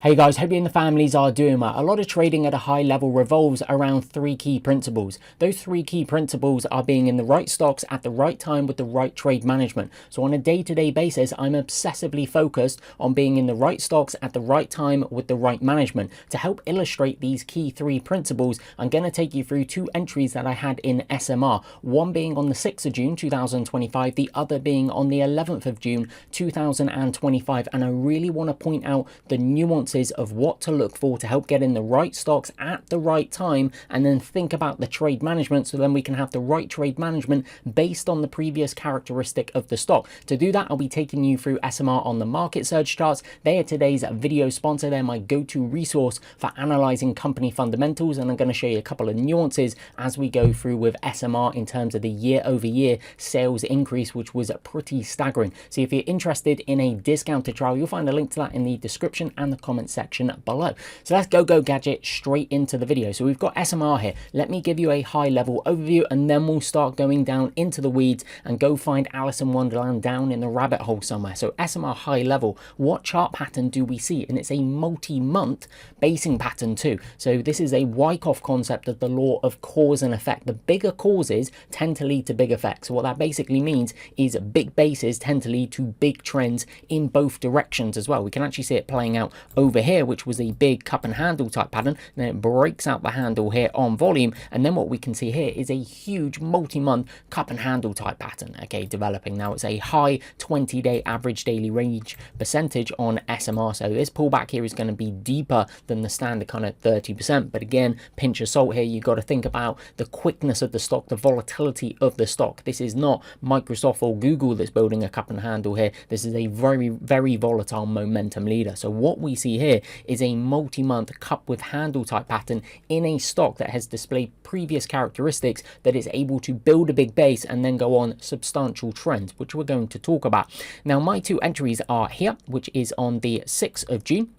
Hey guys, hope you and the families are doing well. A lot of trading at a high level revolves around three key principles. Those three key principles are being in the right stocks at the right time with the right trade management. So on a day-to-day basis, I'm obsessively focused on being in the right stocks at the right time with the right management. To help illustrate these key three principles, I'm going to take you through two entries that I had in SMR. One being on the 6th of June 2025, the other being on the 11th of June 2025. And I really want to point out the nuance of what to look for to help get in the right stocks at the right time, and then think about the trade management so then we can have the right trade management based on the previous characteristic of the stock. To do that, I'll be taking you through SMR on the market surge charts. They are today's video sponsor. They're my go-to resource for analyzing company fundamentals, and I'm going to show you a couple of nuances as we go through with SMR in terms of the year-over-year sales increase, which was pretty staggering. So if you're interested in a discounted trial, you'll find a link to that in the description and the comment section below. So let's go gadget straight into the video. So we've got SMR here. Let me give you a high level overview and then we'll start going down into the weeds and go find Alice in Wonderland down in the rabbit hole somewhere. So SMR high level, what chart pattern do we see? And it's a multi-month basing pattern too. So this is a Wyckoff concept of the law of cause and effect. The bigger causes tend to lead to big effects. So what that basically means is big bases tend to lead to big trends in both directions as well. We can actually see it playing out over here, which was a big cup and handle type pattern. Then it breaks out the handle here on volume, and then what we can see here is a huge multi-month cup and handle type pattern, okay, developing. Now it's a high 20-day average daily range percentage on SMR, so this pullback here is going to be deeper than the standard kind of 30%, but again, pinch of salt here. You've got to think about the quickness of the stock, the volatility of the stock. This is not Microsoft or Google that's building a cup and handle here. This is a very volatile momentum leader. So what we see here is a multi-month cup with handle type pattern in a stock that has displayed previous characteristics that is able to build a big base and then go on substantial trends, which we're going to talk about. Now my two entries are here, which is on the 6th of June.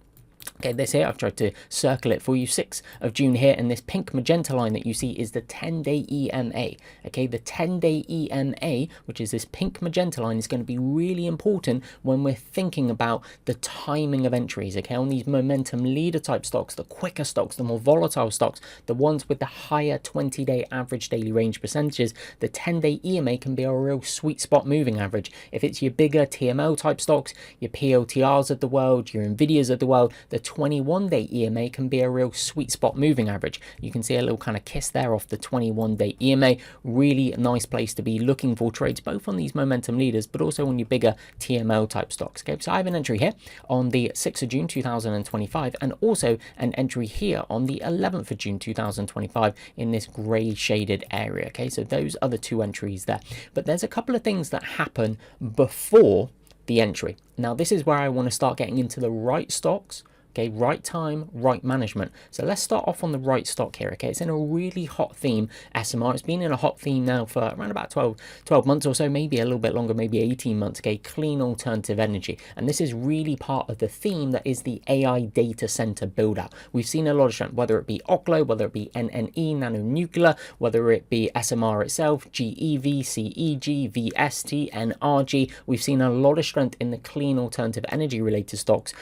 Okay, this here, I've tried to circle it for you, 6th of June here, and this pink magenta line that you see is the 10-day EMA. Okay, the 10-day EMA, which is this pink magenta line, is going to be really important when we're thinking about the timing of entries, okay, on these momentum leader type stocks, the quicker stocks, the more volatile stocks, the ones with the higher 20-day average daily range percentages. The 10-day EMA can be a real sweet spot moving average. If it's your bigger TML type stocks, your PLTRs of the world, your Nvidias of the world, the 21-day EMA can be a real sweet spot moving average. You can see a little kind of kiss there off the 21-day EMA. Really nice place to be looking for trades, both on these momentum leaders, but also on your bigger TML type stocks. Okay, so I have an entry here on the 6th of June 2025, and also an entry here on the 11th of June 2025 in this gray shaded area. Okay, so those are the two entries there. But there's a couple of things that happen before the entry. Now, this is where I want to start getting into the right stocks. Okay, right time, right management. So let's start off on the right stock here. Okay, it's in a really hot theme, SMR. It's been in a hot theme now for around about 12 months or so, maybe a little bit longer, maybe 18 months. Okay, clean alternative energy. And this is really part of the theme that is the AI data center build out. We've seen a lot of strength, whether it be Oklo, whether it be NNE, Nano Nuclear, whether it be SMR itself, GEV, CEG, VST, NRG. We've seen a lot of strength in the clean alternative energy related stocks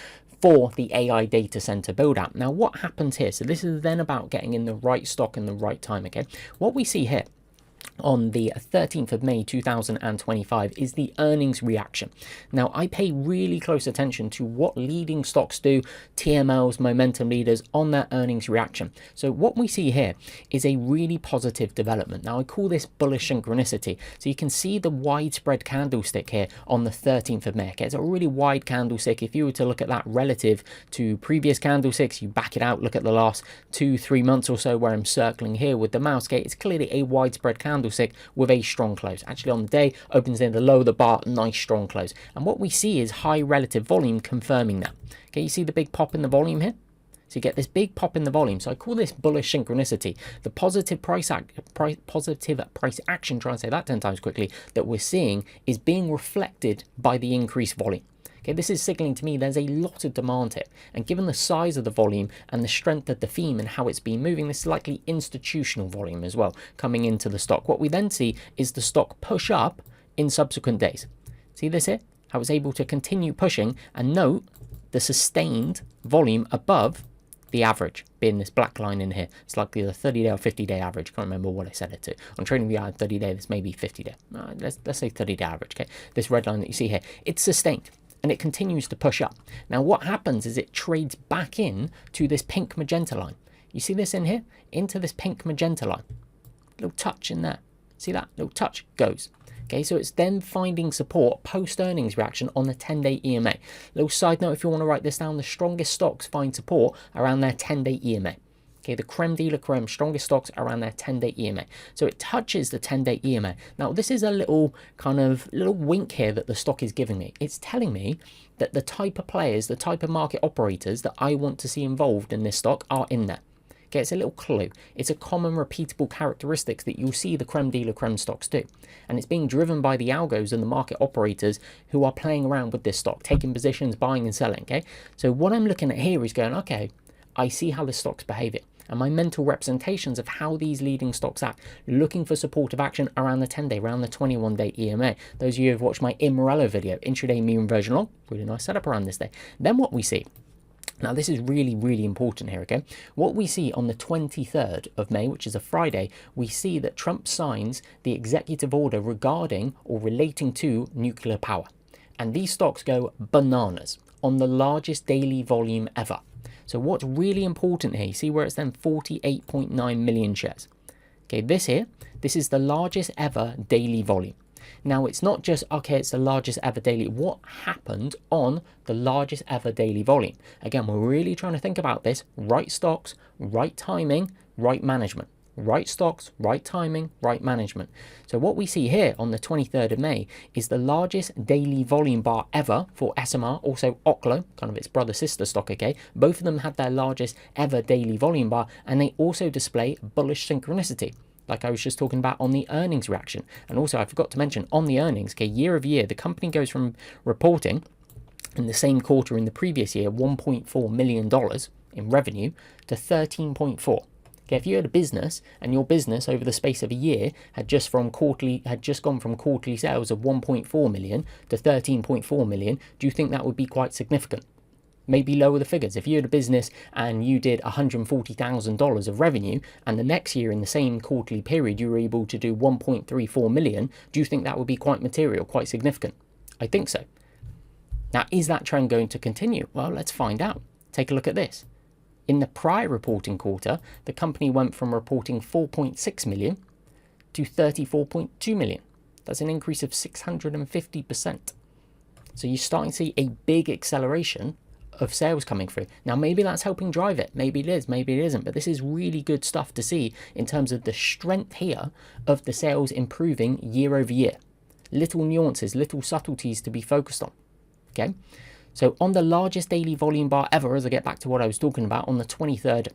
for the AI data center build out. Now what happens here? So this is then about getting in the right stock in the right time. Okay, what we see here on the 13th of May 2025 is the earnings reaction. Now I pay really close attention to what leading stocks do, TMLs, momentum leaders, on their earnings reaction. So what we see here is a really positive development. Now I call this bullish synchronicity. So you can see the widespread candlestick here on the 13th of May. Okay, it's a really wide candlestick. If you were to look at that relative to previous candlesticks, you back it out, look at the last 2-3 months or so where I'm circling here with the mouse. Okay, it's clearly a widespread candlestick with a strong close. Actually on the day opens near the low of the bar, nice strong close, and what we see is high relative volume confirming that. Okay, you see the big pop in the volume here? So you get this big pop in the volume. So I call this bullish synchronicity. The positive price action, try and say that 10 times quickly, that we're seeing is being reflected by the increased volume. Okay, this is signaling to me there's a lot of demand here, and given the size of the volume and the strength of the theme and how it's been moving, this is likely institutional volume as well coming into the stock. What we then see is the stock push up in subsequent days. See this here? How it's able to continue pushing, and note the sustained volume above the average, being this black line in here. It's like the 30-day or 50-day average. Can't remember what I set it to. On TradingView, 30-day, this may be 50-day. Let's say 30-day average, okay? This red line that you see here, it's sustained, and it continues to push up. Now, what happens is it trades back in to this pink magenta line. You see this in here? Into this pink magenta line. Little touch in there. See that? Little touch goes. Okay, so it's then finding support post-earnings reaction on the 10-day EMA. Little side note, if you want to write this down, the strongest stocks find support around their 10-day EMA. Okay, the creme de la creme, strongest stocks around their 10-day EMA. So it touches the 10-day EMA. Now, this is a little wink here that the stock is giving me. It's telling me that the type of players, the type of market operators that I want to see involved in this stock are in there. Okay, it's a little clue. It's a common repeatable characteristics that you'll see the creme de la creme stocks do. And it's being driven by the algos and the market operators who are playing around with this stock, taking positions, buying and selling, okay? So what I'm looking at here is going, okay, I see how the stock's behaving. And my mental representations of how these leading stocks act, looking for supportive action around the 10-day, around the 21-day EMA. Those of you who have watched my Morello video, intraday mean reversion long, really nice setup around this day. Then what we see, now this is really, really important here, okay? What we see on the 23rd of May, which is a Friday, we see that Trump signs the executive order regarding or relating to nuclear power. And these stocks go bananas on the largest daily volume ever. So what's really important here, you see where it's then 48.9 million shares. Okay, this is the largest ever daily volume. Now, it's not just, okay, it's the largest ever daily. What happened on the largest ever daily volume? Again, we're really trying to think about this. Right stocks, right timing, right management. Right stocks, right timing, right management. So what we see here on the 23rd of May is the largest daily volume bar ever for SMR, also Oklo, kind of its brother-sister stock, okay? Both of them had their largest ever daily volume bar, and they also display bullish synchronicity, like I was just talking about on the earnings reaction. And also, I forgot to mention, on the earnings, okay, year over year, the company goes from reporting in the same quarter in the previous year, $1.4 million in revenue to 13.4. Okay, if you had a business and your business over the space of a year had just gone from quarterly sales of 1.4 million to 13.4 million, do you think that would be quite significant? Maybe lower the figures. If you had a business and you did $140,000 of revenue and the next year in the same quarterly period you were able to do 1.34 million, do you think that would be quite material, quite significant? I think so. Now, is that trend going to continue? Well, let's find out. Take a look at this. In the prior reporting quarter, the company went from reporting 4.6 million to 34.2 million. That's an increase of 650%. So you're starting to see a big acceleration of sales coming through. Now, maybe that's helping drive it. Maybe it is, maybe it isn't. But this is really good stuff to see in terms of the strength here of the sales improving year over year. Little nuances, little subtleties to be focused on. Okay. So on the largest daily volume bar ever, as I get back to what I was talking about, on the 23rd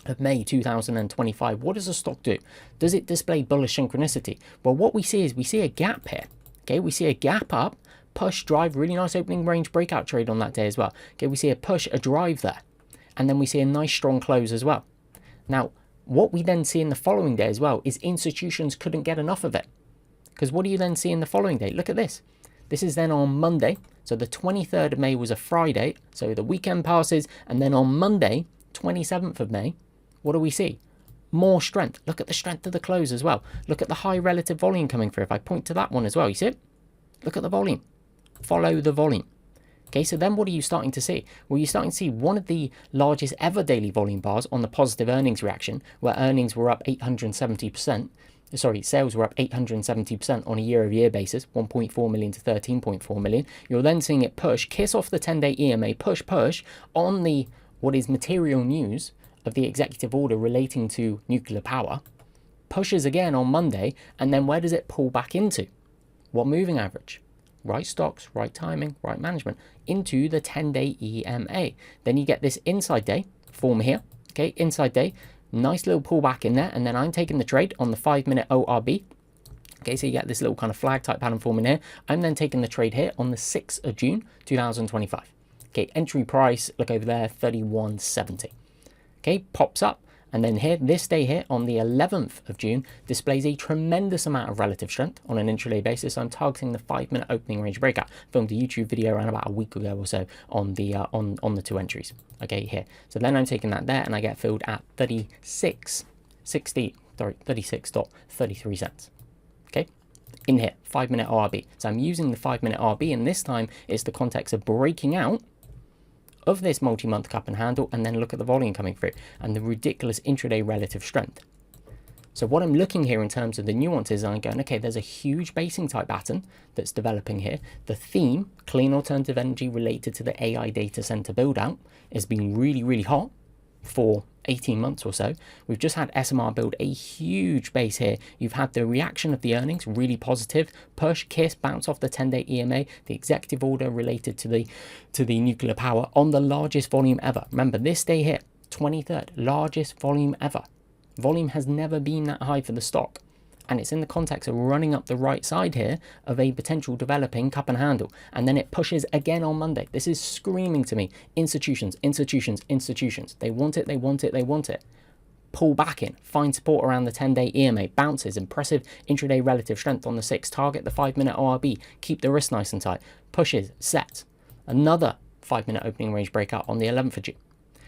of May 2025, what does the stock do? Does it display bullish synchronicity? Well, what we see is we see a gap here. Okay, we see a gap up, push, drive, really nice opening range breakout trade on that day as well. Okay, we see a push, a drive there, and then we see a nice strong close as well. Now, what we then see in the following day as well is institutions couldn't get enough of it. Because what do you then see in the following day? Look at this. This is then on Monday. So the 23rd of May was a Friday. So the weekend passes. And then on Monday, 27th of May, what do we see? More strength. Look at the strength of the close as well. Look at the high relative volume coming through. If I point to that one as well, you see it? Look at the volume. Follow the volume. Okay, so then what are you starting to see? Well, you're starting to see one of the largest ever daily volume bars on the positive earnings reaction, where earnings were up 870%. Sorry, sales were up 870% on a year-over-year basis, 1.4 million to 13.4 million. You're then seeing it push, kiss off the 10-day EMA, push on the what is material news of the executive order relating to nuclear power, pushes again on Monday, and then where does it pull back into? What moving average? Right stocks, right timing, right management, into the 10-day EMA. Then you get this inside day form here, okay, inside day. Nice little pullback in there, and then I'm taking the trade on the 5-minute ORB. Okay, so you get this little kind of flag type pattern forming here. I'm then taking the trade here on the 6th of June, 2025. Okay, entry price, look over there, 31.70. Okay, pops up, And then here, this day here on the 11th of June displays a tremendous amount of relative strength on an intraday basis. I'm targeting the 5-minute opening range breakout. Filmed a YouTube video around about a week ago or so on the on the 2 entries. Okay, here. So then I'm taking that there and I get filled at 36.33 cents. Okay, in here, 5-minute RB. So I'm using the 5-minute RB, and this time it's the context of breaking out of this multi-month cup and handle, and then look at the volume coming through and the ridiculous intraday relative strength. So what I'm looking here in terms of the nuances, I'm going, okay, there's a huge basing type pattern that's developing here. The theme, clean alternative energy related to the AI data center build out, has been really, really hot for 18 months or so. We've just had SMR build a huge base here. You've had the reaction of the earnings, really positive. Push, kiss, bounce off the 10-day EMA, the executive order related to the nuclear power on the largest volume ever. Remember, this day here, 23rd, largest volume ever. Volume has never been that high for the stock. And it's in the context of running up the right side here of a potential developing cup and handle. And then it pushes again on Monday. This is screaming to me, institutions, institutions, institutions. They want it, they want it, they want it. Pull back in, find support around the 10-day EMA, bounces, impressive intraday relative strength on the 6, target the 5-minute ORB, keep the wrist nice and tight, pushes, sets. Another 5-minute opening range breakout on the 11th of June.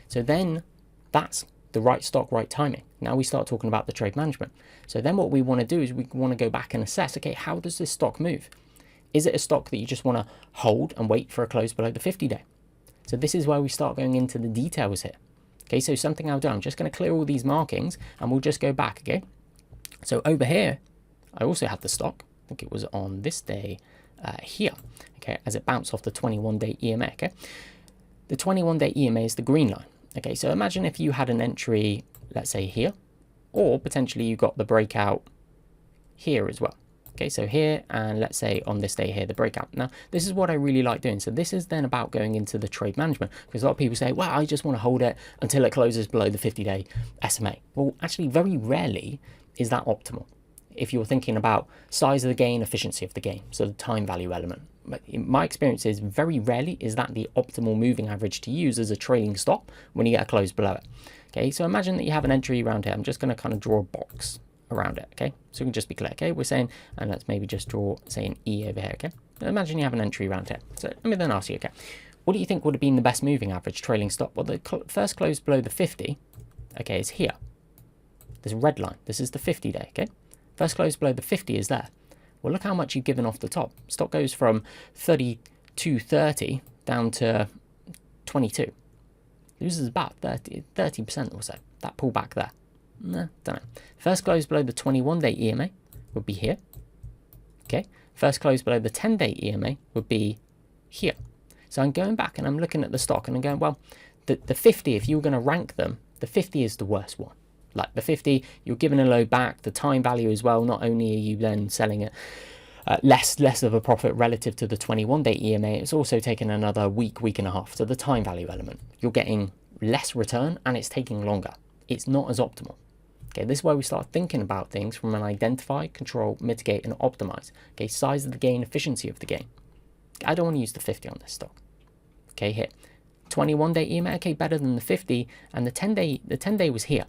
So then that's the right stock, right timing. Now we start talking about the trade management. So then what we want to do is we want to go back and assess, okay, how does this stock move? Is it a stock that you just want to hold and wait for a close below the 50-day? So this is where we start going into the details here. Okay, so something I'll do, I'm just going to clear all these markings and we'll just go back, okay? So over here, I also have the stock. I think it was on this day here, okay, as it bounced off the 21-day EMA, okay? The 21-day EMA is the green line. Okay, so imagine if you had an entry, let's say here, or potentially you got the breakout here as well. Okay, so here, and let's say on this day here, the breakout. Now, this is what I really like doing. So this is then about going into the trade management, because a lot of people say, well, I just want to hold it until it closes below the 50-day SMA. Well, actually, very rarely is that optimal. If you're thinking about size of the gain, efficiency of the gain, so the time value element. But in my experience is very rarely is that the optimal moving average to use as a trailing stop when you get a close below it. Okay, so imagine that you have an entry around here. I'm just going to kind of draw a box around it. Okay, so we can just be clear. Okay, we're saying, and let's maybe just draw, say, an E over here. Okay, imagine you have an entry around here. So let me then ask you, okay, what do you think would have been the best moving average trailing stop? Well, the first close below the 50, okay, is here. This red line. This is the 50-day. Okay, first close below the 50 is there. Well, look how much you've given off the top. Stock goes from 32.30 down to 22. Loses about 30% or so. That pullback there. Nah, don't know. First close below the 21-day EMA would be here. Okay. First close below the 10-day EMA would be here. So I'm going back and I'm looking at the stock and I'm going, well, the 50, if you were going to rank them, the 50 is the worst one. Like the 50, you're giving a low back, the time value as well. Not only are you then selling it less of a profit relative to the 21-day EMA, it's also taken another week and a half. So the time value element, you're getting less return and it's taking longer. It's not as optimal. Okay, this is where we start thinking about things from an identify, control, mitigate, and optimize. Okay, size of the gain, efficiency of the gain. I don't want to use the 50 on this stock. Okay, here, 21-day EMA, okay, better than the 50, and the 10-day was here.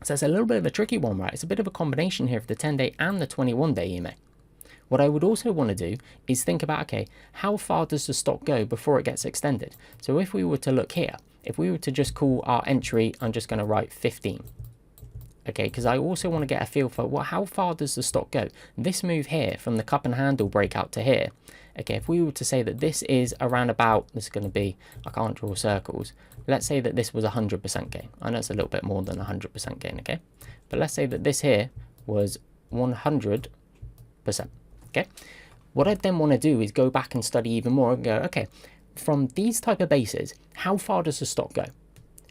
So it's a little bit of a tricky one, right? It's a bit of a combination here of the 10-day and the 21-day EMA. What I would also want to do is think about, okay, how far does the stock go before it gets extended? So if we were to look here, if we were to just call our entry, I'm just going to write 15. Okay, because I also want to get a feel for, well, how far does the stock go? This move here from the cup and handle breakout to here. Okay, if we were to say that this is around about, this is going to be, I can't draw circles. Let's say that this was 100% gain. I know it's a little bit more than 100% gain, okay? But let's say that this here was 100%, okay? What I then want to do is go back and study even more and go, okay, from these type of bases, how far does the stock go?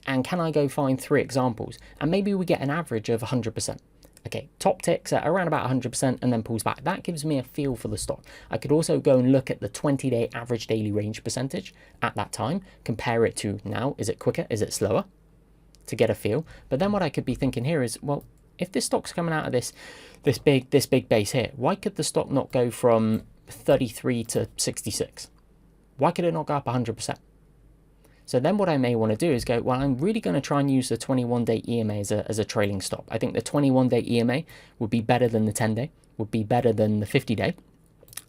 And can I go find 3 examples? And maybe we get an average of 100%. Okay, top ticks at around about 100% and then pulls back. That gives me a feel for the stock. I could also go and look at the 20-day average daily range percentage at that time, compare it to now. Is it quicker? Is it slower? To get a feel. But then what I could be thinking here is, well, if this stock's coming out of this big base here, why could the stock not go from 33 to 66? Why could it not go up 100%? So then what I may want to do is go, well, I'm really going to try and use the 21-day EMA as a trailing stop. I think the 21-day EMA would be better than the 10-day, would be better than the 50-day.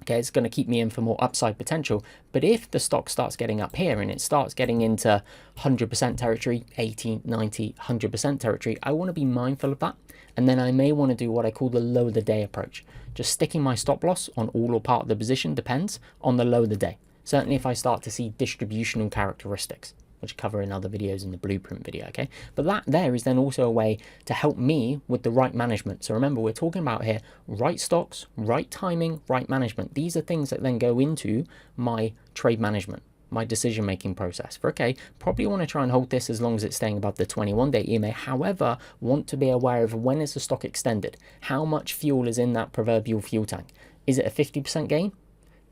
Okay, it's going to keep me in for more upside potential. But if the stock starts getting up here and it starts getting into 100% territory, 80, 90, 100% territory, I want to be mindful of that. And then I may want to do what I call the low of the day approach. Just sticking my stop loss on all or part of the position, depends on the low of the day. Certainly if I start to see distributional characteristics, which I cover in other videos in the blueprint video, okay? But that there is then also a way to help me with the right management. So remember, we're talking about here, right stocks, right timing, right management. These are things that then go into my trade management, my decision-making process. For, okay, probably want to try and hold this as long as it's staying above the 21-day EMA. However, want to be aware of when is the stock extended? How much fuel is in that proverbial fuel tank? Is it a 50% gain?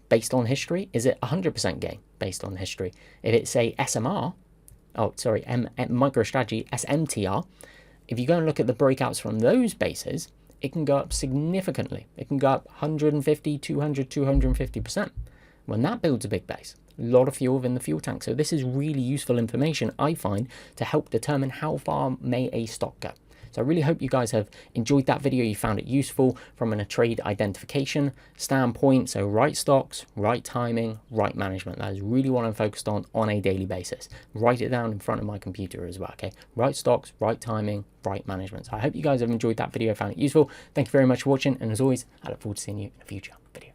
Based on history? Is it 100% gain based on history? If it's a SMR, MicroStrategy, SMTR, if you go and look at the breakouts from those bases, it can go up significantly. It can go up 150, 200, 250%. When that builds a big base, a lot of fuel within the fuel tank. So this is really useful information, I find, to help determine how far may a stock go. So I really hope you guys have enjoyed that video. You found it useful from a trade identification standpoint. So right stocks, right timing, right management. That is really what I'm focused on a daily basis. Write it down in front of my computer as well, okay? Right stocks, right timing, right management. So I hope you guys have enjoyed that video, found it useful. Thank you very much for watching. And as always, I look forward to seeing you in a future video.